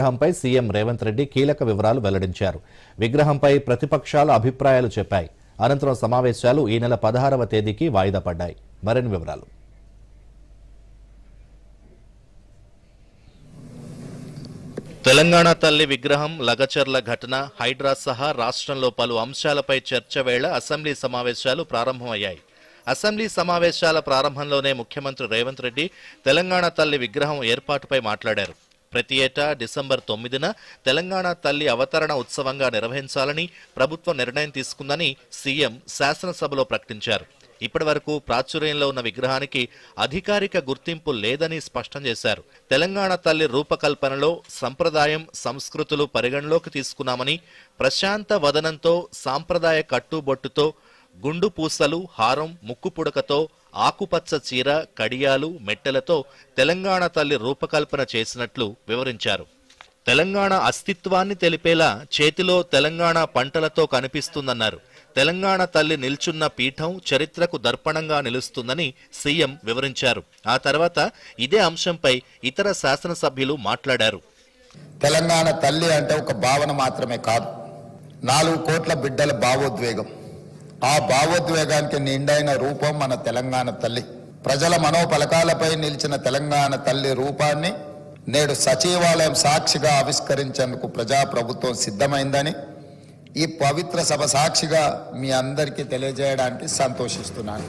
విగ్రహంపై CM Revanth Reddy కీలక వివరాలు వెల్లడించారు. విగ్రహంపై ప్రతిపక్షాల అభిప్రాయాలు చెప్పాయి. అనంతరం సమావేశాలు ఈ నెల 16వ తేదీకి వాయిదా పడ్డాయి. మరిన్ని వివరాలు. తెలంగాణ తల్లి విగ్రహం లగచర్ల ఘటన, హైడ్రా సహా రాష్ట్రంలో పలు అంశాలపై చర్చ వేళ అసెంబ్లీ సమావేశాలు ప్రారంభమయ్యాయి. అసెంబ్లీ సమావేశాల ప్రారంభంలోనే ముఖ్యమంత్రి రేవంత్ రెడ్డి తెలంగాణ తల్లి విగ్రహం ఏర్పాటుపై మాట్లాడారు. ప్రతి ఏటా డిసెంబర్ 9న తెలంగాణ తల్లి అవతరణ ఉత్సవంగా నిర్వహించాలని ప్రభుత్వం నిర్ణయం తీసుకుందని సీఎం శాసనసభలో ప్రకటించారు. ఇప్పటి వరకు ప్రాచుర్యంలో ఉన్న విగ్రహానికి అధికారిక గుర్తింపు లేదని స్పష్టం చేశారు. తెలంగాణ తల్లి రూపకల్పనలో సంప్రదాయం, సంస్కృతులు పరిగణలోకి తీసుకున్నామని, ప్రశాంత వదనంతో, సాంప్రదాయ కట్టుబొట్టుతో, గుండు పూసలు, హారం, ముక్కు పుడకతో, ఆకుపచ్చ చీర, కడియాలు, మెట్టెలతో తెలంగాణ తల్లి రూపకల్పన చేసినట్లు వివరించారు. తెలంగాణ అస్తిత్వాన్ని తెలిపేలా చేతిలో తెలంగాణ పంటలతో కనిపిస్తుందన్నారు. తెలంగాణ తల్లి నిల్చున్న పీఠం చరిత్రకు దర్పణంగా నిలుస్తుందని సీఎం వివరించారు. ఆ తర్వాత ఇదే అంశంపై ఇతర శాసనసభ్యులు మాట్లాడారు. తెలంగాణ తల్లి అంటే ఒక భావన మాత్రమే కాదు, 4 కోట్ల బిడ్డల భావోద్వేగం. ఆ భావోద్వేగానికి నిండైన రూపం మన తెలంగాణ తల్లి. ప్రజల మనోపలకాలపై నిలిచిన తెలంగాణ తల్లి రూపాన్ని నేడు సచివాలయం సాక్షిగా ఆవిష్కరించేందుకు ప్రజాప్రభుత్వం సిద్ధమైందని ఈ పవిత్ర సభ సాక్షిగా మీ అందరికీ తెలియజేయడానికి సంతోషిస్తున్నాను.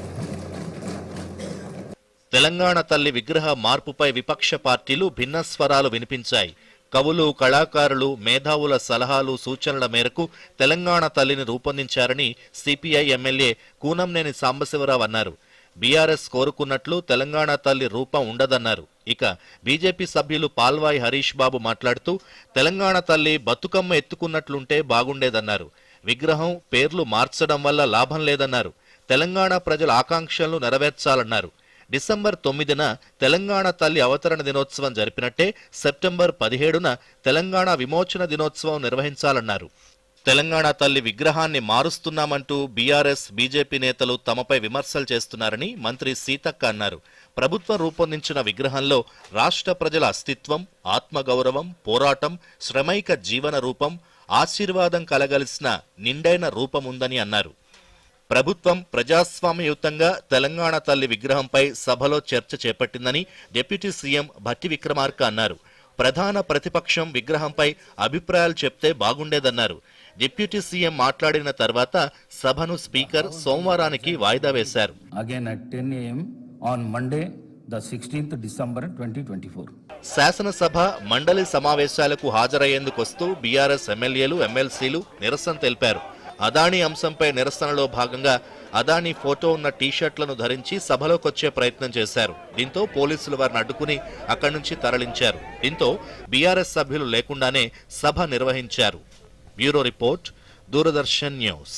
తెలంగాణ తల్లి విగ్రహ మార్పుపై విపక్ష పార్టీలు భిన్న స్వరాలు వినిపించాయి. కవులు, కళాకారులు, మేధావుల సలహాలు, సూచనల మేరకు తెలంగాణ తల్లిని రూపొందించారని సిపిఐ ఎమ్మెల్యే కూనంనేని సాంబశివరావు అన్నారు. బీఆర్ఎస్ కోరుకున్నట్లు తెలంగాణ తల్లి రూపం ఉండదన్నారు. ఇక బీజేపీ సభ్యులు పాల్వాయి హరీష్ బాబు మాట్లాడుతూ తెలంగాణ తల్లి బతుకమ్మ ఎత్తుకున్నట్లుంటే బాగుండేదన్నారు. విగ్రహం, పేర్లు మార్చడం వల్ల లాభం లేదన్నారు. తెలంగాణ ప్రజల ఆకాంక్షలను నెరవేర్చాలన్నారు. డిసెంబర్ 9న తెలంగాణ తల్లి అవతరణ దినోత్సవం జరిపినట్టే సెప్టెంబర్ 17న తెలంగాణ విమోచన దినోత్సవం నిర్వహించాలన్నారు. తెలంగాణ తల్లి విగ్రహాన్ని మారుస్తున్నామంటూ బీఆర్ఎస్, బీజేపీ నేతలు తమపై విమర్శలు చేస్తున్నారని మంత్రి సీతక్క అన్నారు. ప్రభుత్వం రూపొందించిన విగ్రహంలో రాష్ట్ర ప్రజల అస్తిత్వం, ఆత్మగౌరవం, పోరాటం, శ్రమైక జీవన రూపం, ఆశీర్వాదం కలగలిసిన నిండైన రూపముందని అన్నారు. ప్రభుత్వం ప్రజాస్వామ్యయుతంగా తెలంగాణ తల్లి విగ్రహంపై సభలో చర్చ చేపట్టిందని డిప్యూటీ సీఎం భట్టి విక్రమార్క అన్నారు. ప్రధాన ప్రతిపక్షం విగ్రహంపై అభిప్రాయాలు చెప్తే బాగుండేదన్నారు. డిప్యూటీ సీఎం మాట్లాడిన తర్వాత సభను స్పీకర్ సోమవారానికి వాయిదా వేశారు. శాసనసభ మండలి సమావేశాలకు హాజరయ్యేందుకొస్తూ బీఆర్ఎస్ ఎమ్మెల్యేలు, ఎమ్మెల్సీలు నిరసన తెలిపారు. అదానీ అంశంపై నిరసనలో భాగంగా అదానీ ఫోటో ఉన్న టీషర్ట్లను ధరించి సభలోకొచ్చే ప్రయత్నం చేశారు. దీంతో పోలీసులు వారిని అడ్డుకుని అక్కడి నుంచి తరలించారు. దీంతో బీఆర్ఎస్ సభ్యులు లేకుండానే సభ నిర్వహించారు. Bureau report, Doordarshan news.